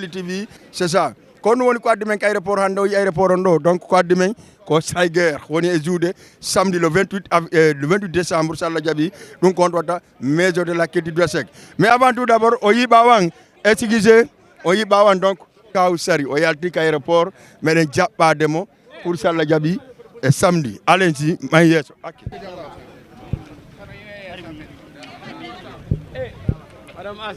Koli TV, c'est ça. Quand nous avons dit aéroport aéroport donc quoi demain ko Saiger on est joué samedi le 28 décembre ça la jabi donc on doit maison de la Kéti du Sec. Mais avant tout d'abord oyi bawang exigé oyi bawang donc kaw sari o yalti aéroport mais ne pas demo pour ça la jabi et samedi allez-y mayeso OK. Madame As.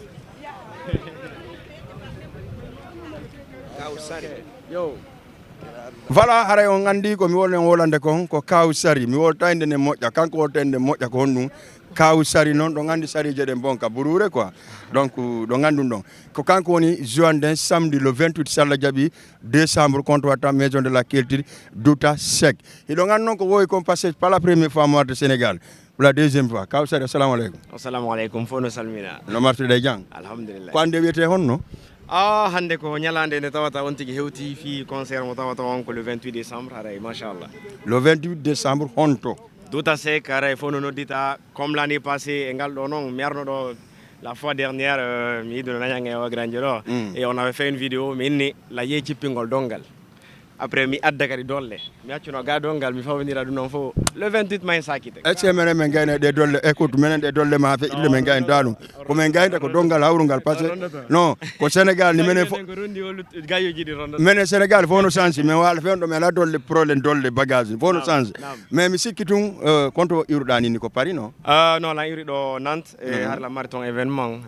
Voilà, haray on andi ko mi wolen wolande kon ko kawsari mi woltande ne moƴƴa kanko woltande moƴƴa ko honɗum kawsari non ɗo gandi sari je ɗen bonka burure quoi donc ɗo gandum ɗon ko kanko woni joanden samedi le 28 salla jaaɓi décembre contre wata maison de la culture Douta Sec hiɗo gandi noon ko wowi kon passé pas la première fois mo warde Sénégal pour la deuxième fois kawsari assalamu aleykum. Assalamu aleykum fono salmina no martude jang alhamdulillah ko ande wiyete honno hande ko nyalande ne tawata on tigi hewti fi concert mo tawata on ko le 28 décembre haray machallah le 28 décembre honto Douta Sec haray fono noddita comme l'année passée e ngal do non mi arno do la fois dernière mi yido nanyange o grande do et on avait fait une vidéo mi inni la yeyi cippingol dongal après mi adda kadi dolle mi accuno ga dongal mi fawnira dum non fo le 28 may sakite ecce menen men gayne de dolle écoute menen de dolle ma fe ille men gayne dalum ko men gayne ko dongal hawrungal parce que non ko Sénégal ni menen fo gayoji di ronda menen Sénégal fo no change mais wala fe do men la dolle problème dolle bagage fo no change mais mi sikkitum konto irudani ni ko Paris non non la iri do Nantes har la marathon événement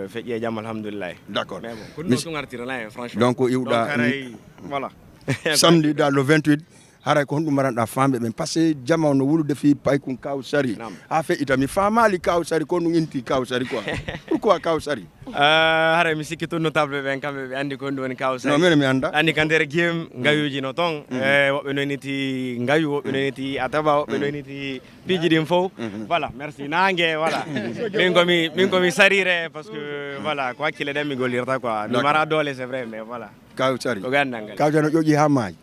fe je jam alhamdulillah d'accord mais bon ko no tungartira la franchement donc iwda voilà samedi dans le 28 haray ko honɗum maranɗa famɓe ɓen par ce que jama no wulude fi paykun kawsari ha fe itami famali kawsari ko ɗum inti kawsari quoi pourquoi kawsari haray mi sikki to notable ɓen kamɓe ɓe andi ko ɗum woni kawsari non minen mi anda andi ka nder guiem ngayuji no ton woɓɓe noyniti ngayu woɓɓe noyniti ataba woɓɓe noyniti piiji ɗin fof voilà merci nangue voilà min komi sarire parce que voilà ko hakkille ɗen mi gollirta quoi mi mara doole c'est vrai mais voilà kawsari ko gandal kawsari no ƴoƴi ha maayi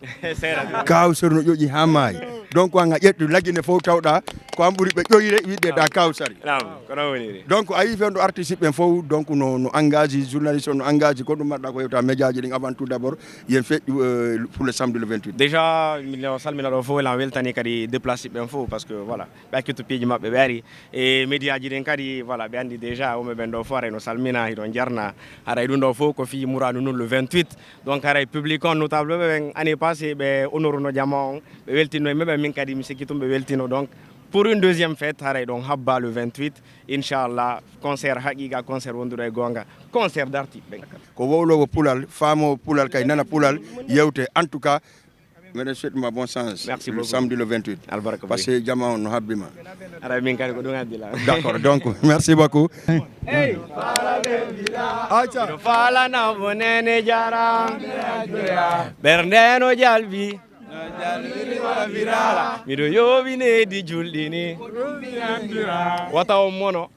kawsari no ƴoƴi ha maayi donc anga ƴettu laggine fof tawɗa ko an ɓuuri ɓe ƴoyre wiɗde da kawsari kono woniri donc a yi fen ɗo artiste ɓen fof donc no engage journaliste no engage ko ɗum mbaɗɗa ko yewta média ji ɗin avant tout d'abord yen feƴƴu pour le samedi le 28 déjà miɗo salmina ɗo fof elan weltani kadi déplace ɓen fof parce que voilà ɓe hakkitto piiji mabɓe ɓe ari e média ji ɗin kadi voilà ɓe andi déjà woɓe ɓen ɗo fof aray no salmina hiɗon jarna haray ɗum ɗo fof ko fi Mouradu nun le 28 donc haray public on notable ɓe année passé ɓe honoruno jama on ɓe weltino e meɓe min kadi mi sikki tum ɓe weltino donc pour une deuxième fête haray ɗon habba le 28 inchallah concert haqiqa concert wonduɗo e gonga concert d'artiste ɓen ko wowlowo pulal faamo pulal kay nana pulal yewte en tout cas meɗen souhaitema bon sens merci le samedi le 28 albarka par ce que jama on no habbima aray min kadi ko ɗum addila d'accord donc merci beaucoup aca falana bonene jara ɓernde no jalbi miɗo yowinedi julɗini wata o mono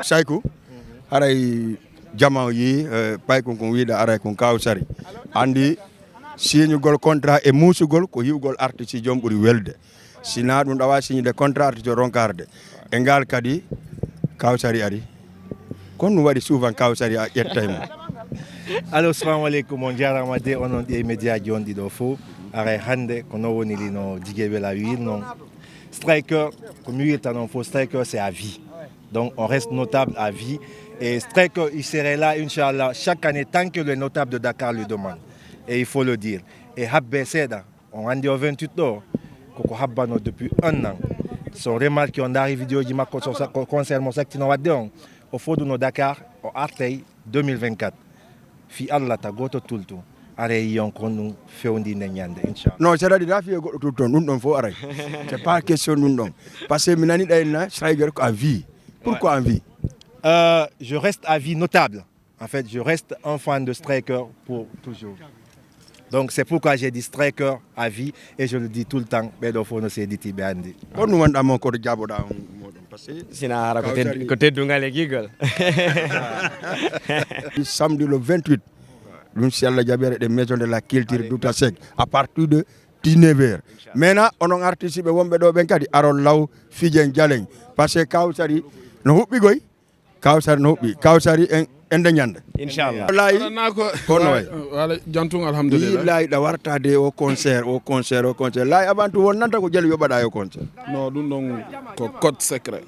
Saykou haray jama yi paykon kon wiida aray kon kawsari andi signugol contrat e musugol ko hiwgol artiste joom ɓuuri welde sina ɗum ɗawa signude contrat artiste ronkarde e ngal kadi kawsari ari kon ɗum waɗi souvent kawsari a ƴettaymo allo assalamu aleykum on jarama de onon ɗi e média ji on ɗiɗo fof aray hande ko no woni li no jigueɓe la wiir noon striker ko mi wirta noon fof striker c'est à vie donc on reste notable à vie et striker il serait là inchallah chaque année tant que le notable de Dakar lui demande et il faut le dire et habbe seeɗa on andi au 28 ɗo koko habbano depuis 1 an son remarque on dari vidéo ji makko ko concert mo saktino wadde on o foduno Dakar o artey 2024 fi Allah ta goto tultu are yon ko ɗum fewndinde ñande inchallah non c'est-à-dire da fiye goɗɗo tulton ɗum ɗon fof aray c'est pas question ɗum ɗon par ce que mi nani ɗayna Striker ko à vie pourquoi à vie je reste à vie notable en fait je reste un fan de Striker pour toujours donc c'est pourquoi j'ai dit Striker à vie et je le dis tout le temps ɓeɗo fof no seediti ɓe andi on ɗum wonɗa mo koto jaboɗa on moɗon par ce que sina hara ko teddungal e gigol samedi le 28 ɗum si Allah jaɓere ɗe maison de la culture Douta Sec à partir de 19h maintenant onon artiste ɓe wonɓe ɗo ɓen kadi aron law fijen jalen par ce que kawsari no huɓɓigoy kawsari no huɓɓi kawsari en ende ñande inchallah wallahi kono way wala jantung alhamdulillah laay da wartade au concert laay avant tout won nanta ko jël yoɓaɗa yo concert non ɗum ɗon ko code secret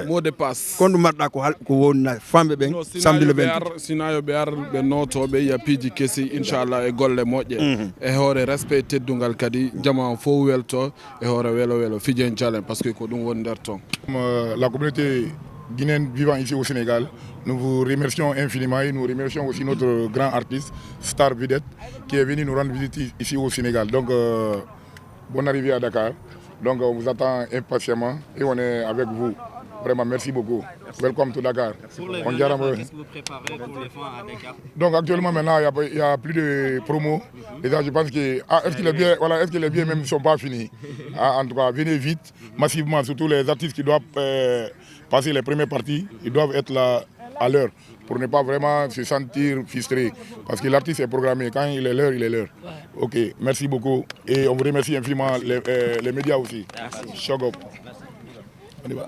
mot de passe kon ɗum marɗa ko wonna famɓe ɓen samedi le 28 sinayo ɓe ar ɓe notoɓe yappiji kesi inchallah e golle moƴƴe e hoore respect teddungal kadi jama fo welto e hoore welo fijen jalen par ce que ko ɗum woni nder ton la communauté guinéenne vivant ici au Sénégal, nous vous remercions infiniment et nous remercions aussi notre grand artiste, Star Vedette, qui est venu nous rendre visite ici au Sénégal. Donc, bonne arrivée à Dakar. Donc, on vous attend impatiemment et on est avec vous. Vraiment, merci beaucoup. Welcome to Dakar. Pour les qu'est-ce que vous préparez pour les fans à Dakar? Donc, actuellement, maintenant, il n'y a plus de promos. Déjà, je pense que est-ce que les billets même ne sont pas finis. En tout cas, venez vite, massivement, surtout les artistes qui doivent passer les premières parties, ils doivent être là à l'heure pour ne pas vraiment se sentir frustré. Parce que l'artiste est programmé. Quand il est l'heure, il est l'heure. Ok, merci beaucoup. Et on vous remercie infiniment, les médias aussi. Merci. Shogop. On y va.